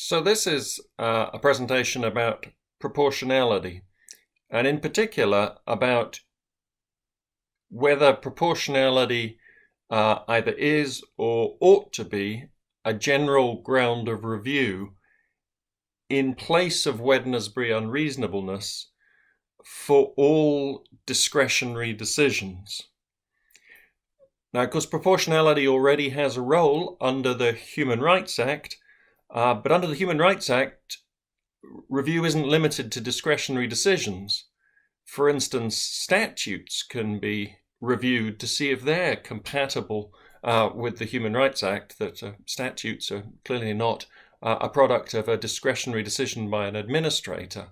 So this is a presentation about proportionality, and in particular about whether proportionality either is or ought to be a general ground of review in place of Wednesbury unreasonableness for all discretionary decisions. Now, of course, proportionality already has a role under the Human Rights Act, but under the Human Rights Act, review isn't limited to discretionary decisions. For instance, statutes can be reviewed to see if they're compatible with the Human Rights Act, that statutes are clearly not a product of a discretionary decision by an administrator.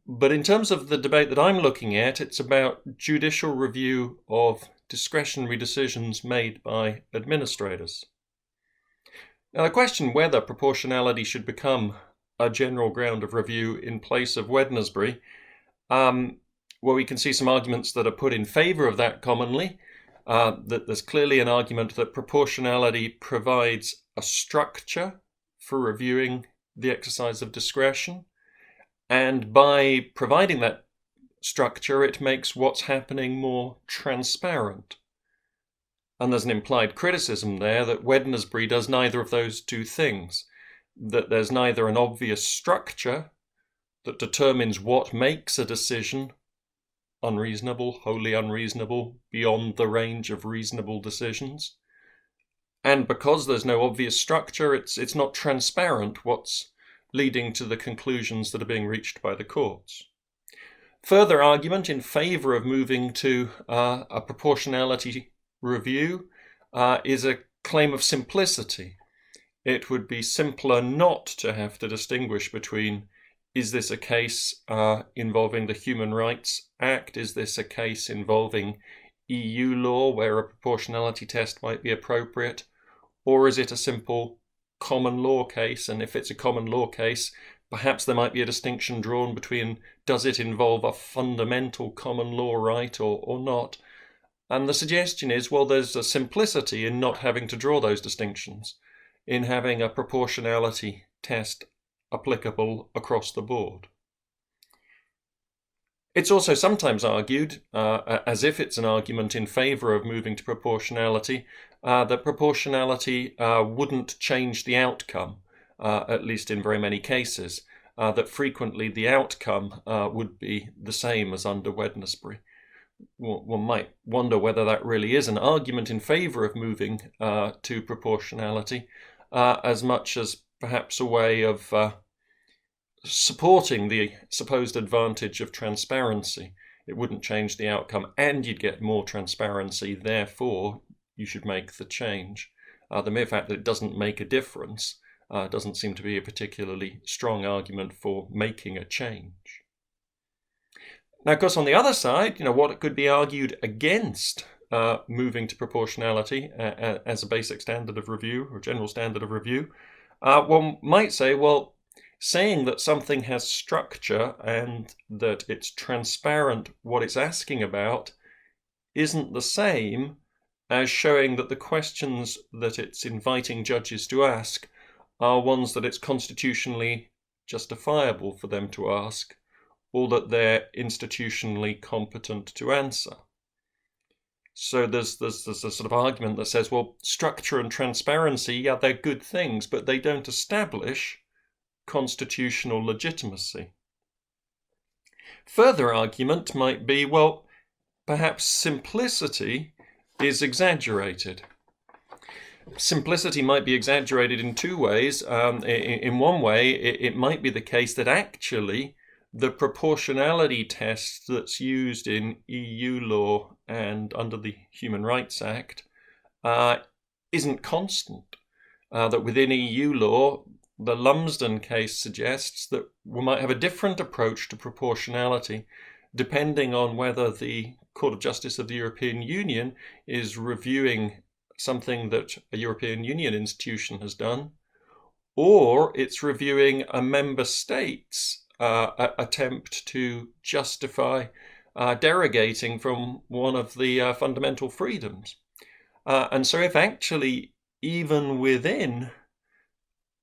But in terms of the debate that I'm looking at, it's about judicial review of discretionary decisions made by administrators. Now, the question whether proportionality should become a general ground of review in place of Wednesbury, we can see some arguments that are put in favour of that commonly. That there's clearly an argument that proportionality provides a structure for reviewing the exercise of discretion, and by providing that structure, it makes what's happening more transparent. And there's an implied criticism there that Wednesbury does neither of those two things, that there's neither an obvious structure that determines what makes a decision unreasonable, wholly unreasonable, beyond the range of reasonable decisions. And because there's no obvious structure, it's not transparent what's leading to the conclusions that are being reached by the courts. Further argument in favour of moving to a proportionality review is a claim of simplicity. It would be simpler not to have to distinguish between, is this a case involving the Human Rights Act? Is this a case involving EU law where a proportionality test might be appropriate? Or is it a simple common law case? And if it's a common law case, perhaps there might be a distinction drawn between, does it involve a fundamental common law right or not? And the suggestion is, well, there's a simplicity in not having to draw those distinctions, in having a proportionality test applicable across the board. It's also sometimes argued, as if it's an argument in favour of moving to proportionality, that proportionality wouldn't change the outcome, at least in very many cases, that frequently the outcome would be the same as under Wednesbury. One might wonder whether that really is an argument in favour of moving to proportionality, as much as perhaps a way of supporting the supposed advantage of transparency. It wouldn't change the outcome and you'd get more transparency, therefore you should make the change. The mere fact that it doesn't make a difference doesn't seem to be a particularly strong argument for making a change. Now, of course, on the other side, what could be argued against moving to proportionality as a basic standard of review or general standard of review, one might say, well, saying that something has structure and that it's transparent what it's asking about isn't the same as showing that the questions that it's inviting judges to ask are ones that it's constitutionally justifiable for them to ask, or that they're institutionally competent to answer. So there's a sort of argument that says, well, structure and transparency, yeah, they're good things, but they don't establish constitutional legitimacy. Further argument might be, well, perhaps simplicity is exaggerated. Simplicity might be exaggerated in two ways. In one way, it might be the case that actually the proportionality test that's used in EU law and under the Human Rights Act isn't constant. That within EU law, the Lumsden case suggests that we might have a different approach to proportionality depending on whether the Court of Justice of the European Union is reviewing something that a European Union institution has done, or it's reviewing a member state's attempt to justify derogating from one of the fundamental freedoms. And so if actually even within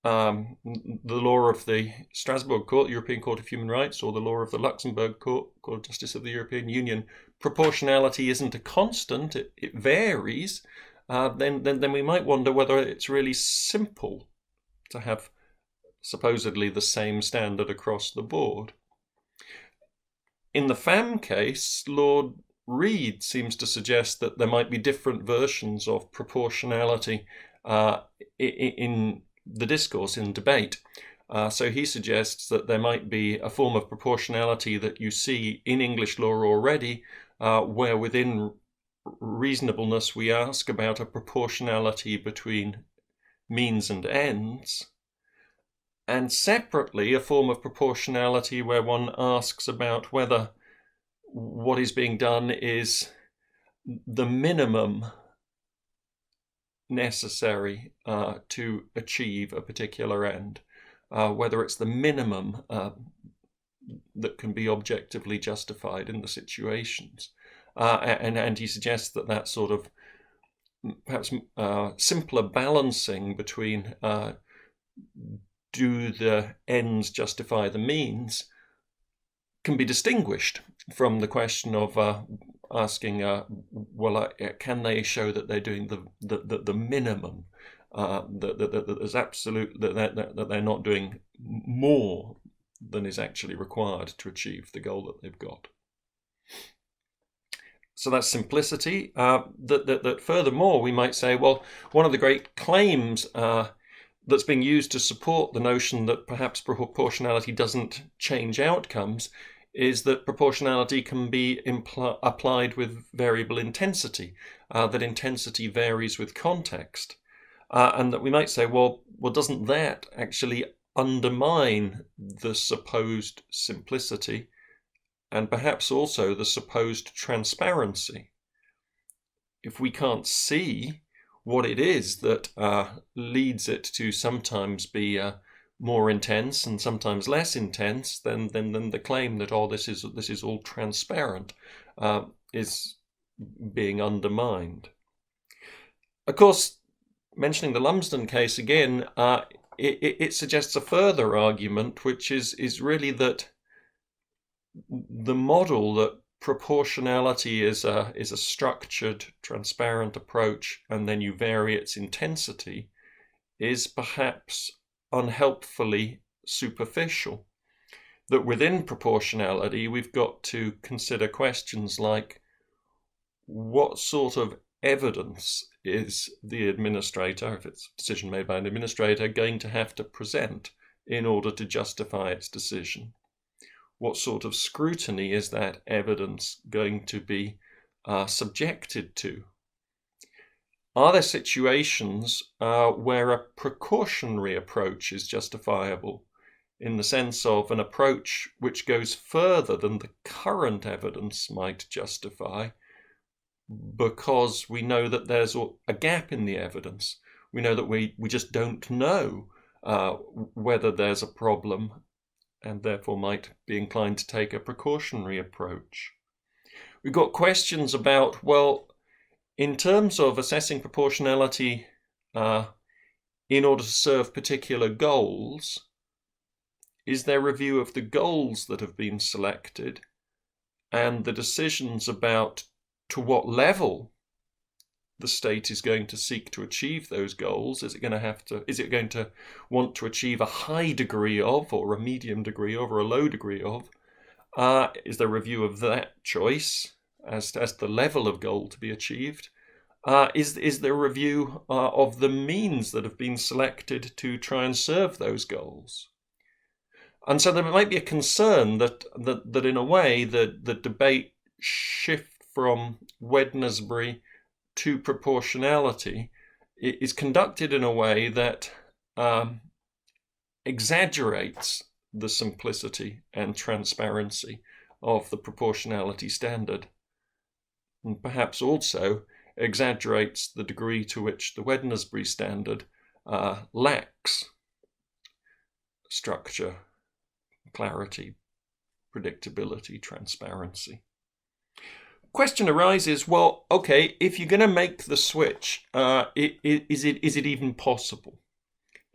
the law of the Strasbourg Court, European Court of Human Rights, or the law of the Luxembourg Court, Court of Justice of the European Union, proportionality isn't a constant, it varies, then we might wonder whether it's really simple to have supposedly the same standard across the board. In the Pham case, Lord Reid seems to suggest that there might be different versions of proportionality in the discourse, in debate. So he suggests that there might be a form of proportionality that you see in English law already, where within reasonableness we ask about a proportionality between means and ends, and separately a form of proportionality where one asks about whether what is being done is the minimum necessary to achieve a particular end, whether it's the minimum that can be objectively justified in the situations. And he suggests that that sort of perhaps simpler balancing between do the ends justify the means can be distinguished from the question of asking, can they show that they're doing the minimum, that there's absolute, that they're not doing more than is actually required to achieve the goal that they've got. So that's simplicity. That furthermore, we might say, well, one of the great claims that's being used to support the notion that perhaps proportionality doesn't change outcomes is that proportionality can be applied with variable intensity, that intensity varies with context. And that we might say, well, doesn't that actually undermine the supposed simplicity and perhaps also the supposed transparency? If we can't see what it is that leads it to sometimes be more intense and sometimes less intense, then the claim that this is all transparent is being undermined. Of course, mentioning the Lumsden case again, it suggests a further argument, which is really that the model that proportionality is a structured, transparent approach, and then you vary its intensity, is perhaps unhelpfully superficial. That within proportionality, we've got to consider questions like, what sort of evidence is the administrator, if it's a decision made by an administrator, going to have to present in order to justify its decision? What sort of scrutiny is that evidence going to be subjected to? Are there situations where a precautionary approach is justifiable, in the sense of an approach which goes further than the current evidence might justify, because we know that there's a gap in the evidence? We know that we just don't know whether there's a problem, and therefore might be inclined to take a precautionary approach. We've got questions about, well, in terms of assessing proportionality in order to serve particular goals, is there review of the goals that have been selected and the decisions about to what level the state is going to seek to achieve those goals? Is it going to want to achieve a high degree of, or a medium degree of, or a low degree of? Is there review of that choice as the level of goal to be achieved? Is there a review of the means that have been selected to try and serve those goals? And so there might be a concern that in a way the debate shift from Wednesbury to proportionality is conducted in a way that exaggerates the simplicity and transparency of the proportionality standard, and perhaps also exaggerates the degree to which the Wednesbury standard lacks structure, clarity, predictability, transparency. Question arises, well, okay, if you're going to make the switch, is it even possible?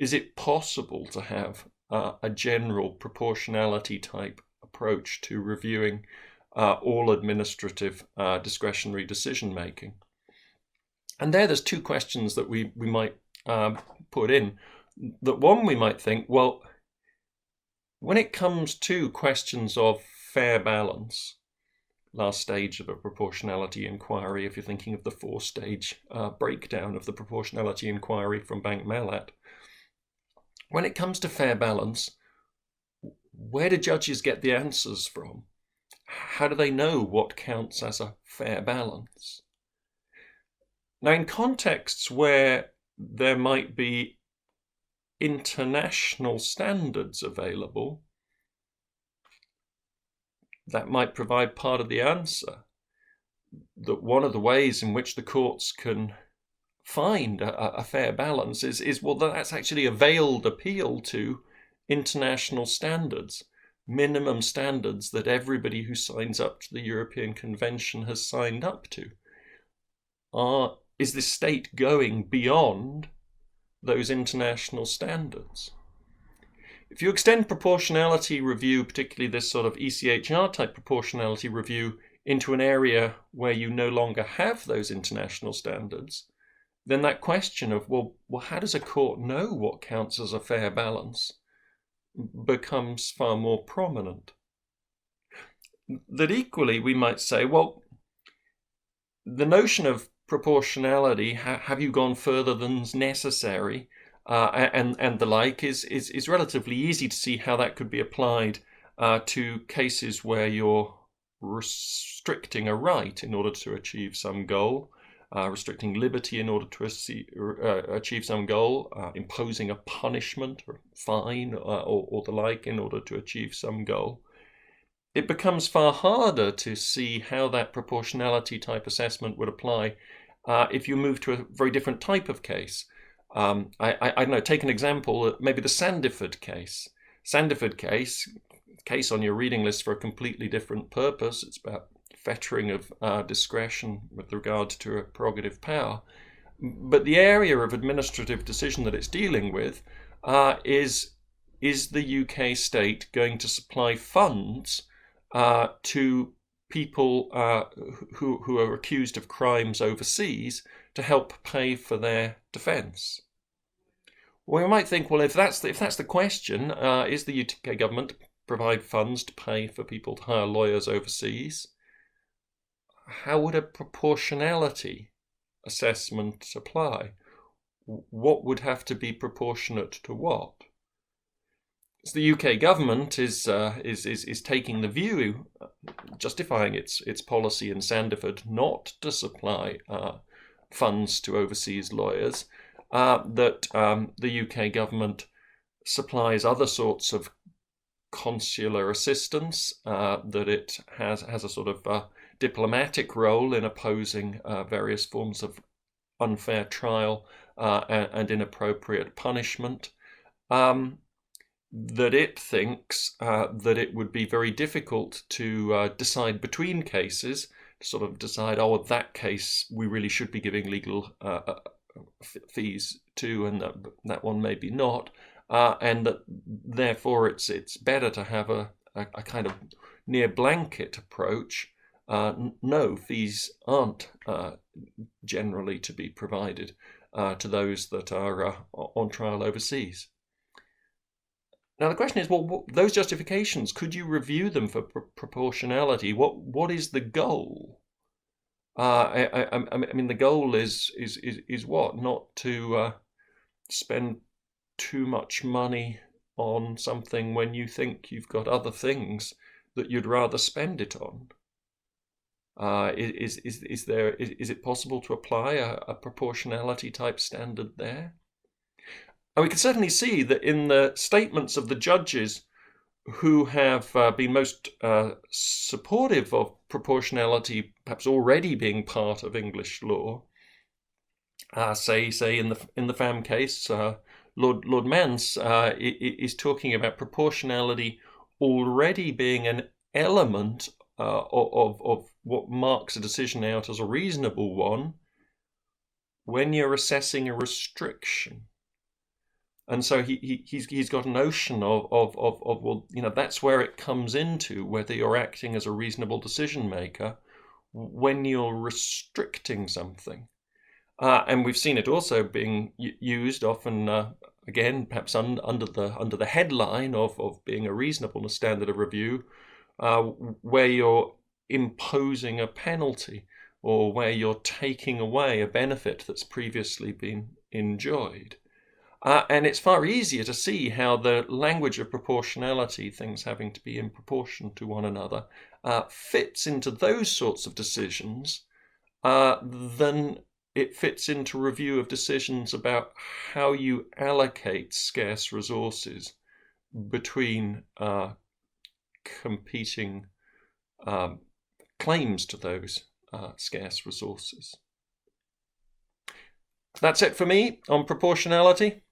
is it possible to have a general proportionality type approach to reviewing all administrative discretionary decision making? And there's two questions that we might put in. That one, we might think, well, when it comes to questions of fair balance, last stage of a proportionality inquiry, if you're thinking of the four-stage breakdown of the proportionality inquiry from Bank Mellat, when it comes to fair balance, where do judges get the answers from? How do they know what counts as a fair balance? Now, in contexts where there might be international standards available, that might provide part of the answer. That one of the ways in which the courts can find a fair balance is well, that's actually a veiled appeal to international standards, minimum standards that everybody who signs up to the European Convention has signed up to. Is the state going beyond those international standards? If you extend proportionality review, particularly this sort of ECHR type proportionality review, into an area where you no longer have those international standards, then that question of, well, how does a court know what counts as a fair balance becomes far more prominent. That equally we might say, well, the notion of proportionality, have you gone further than's necessary, and the like, is relatively easy to see how that could be applied to cases where you're restricting a right in order to achieve some goal, restricting liberty in order to achieve some goal, imposing a punishment or fine or the like in order to achieve some goal. It becomes far harder to see how that proportionality type assessment would apply if you move to a very different type of case. I don't know, take an example, maybe the Sandiford case. Sandiford case on your reading list for a completely different purpose. It's about fettering of discretion with regard to a prerogative power. But the area of administrative decision that it's dealing with is the UK state going to supply funds to people who are accused of crimes overseas to help pay for their defence? Well, we might think, well, if that's the question, is the UK government provide funds to pay for people to hire lawyers overseas? How would a proportionality assessment apply? What would have to be proportionate to what? So the UK government is taking the view, justifying its policy in Sandiford not to supply funds to overseas lawyers, that the UK government supplies other sorts of consular assistance, that it has a sort of diplomatic role in opposing various forms of unfair trial and inappropriate punishment, that it thinks that it would be very difficult to decide between cases, to sort of decide, oh, that case we really should be giving legal fees to, and that one maybe not, and that therefore it's better to have a kind of near blanket approach. No, fees aren't generally to be provided to those that are on trial overseas. Now the question is, well, those justifications, could you review them for proportionality? What is the goal? I mean, the goal is what? Not to spend too much money on something when you think you've got other things that you'd rather spend it on. Is it possible to apply a proportionality type standard there? And we can certainly see that in the statements of the judges who have been most supportive of proportionality, perhaps already being part of English law, say in the FAM case, Lord Mance is talking about proportionality already being an element of what marks a decision out as a reasonable one when you're assessing a restriction. And so he's got a notion of well, that's where it comes into whether you're acting as a reasonable decision maker when you're restricting something. And we've seen it also being used often, again, perhaps under the headline of being a reasonableness standard of review, where you're imposing a penalty or where you're taking away a benefit that's previously been enjoyed. And it's far easier to see how the language of proportionality, things having to be in proportion to one another, fits into those sorts of decisions than it fits into review of decisions about how you allocate scarce resources between competing claims to those scarce resources. That's it for me on proportionality.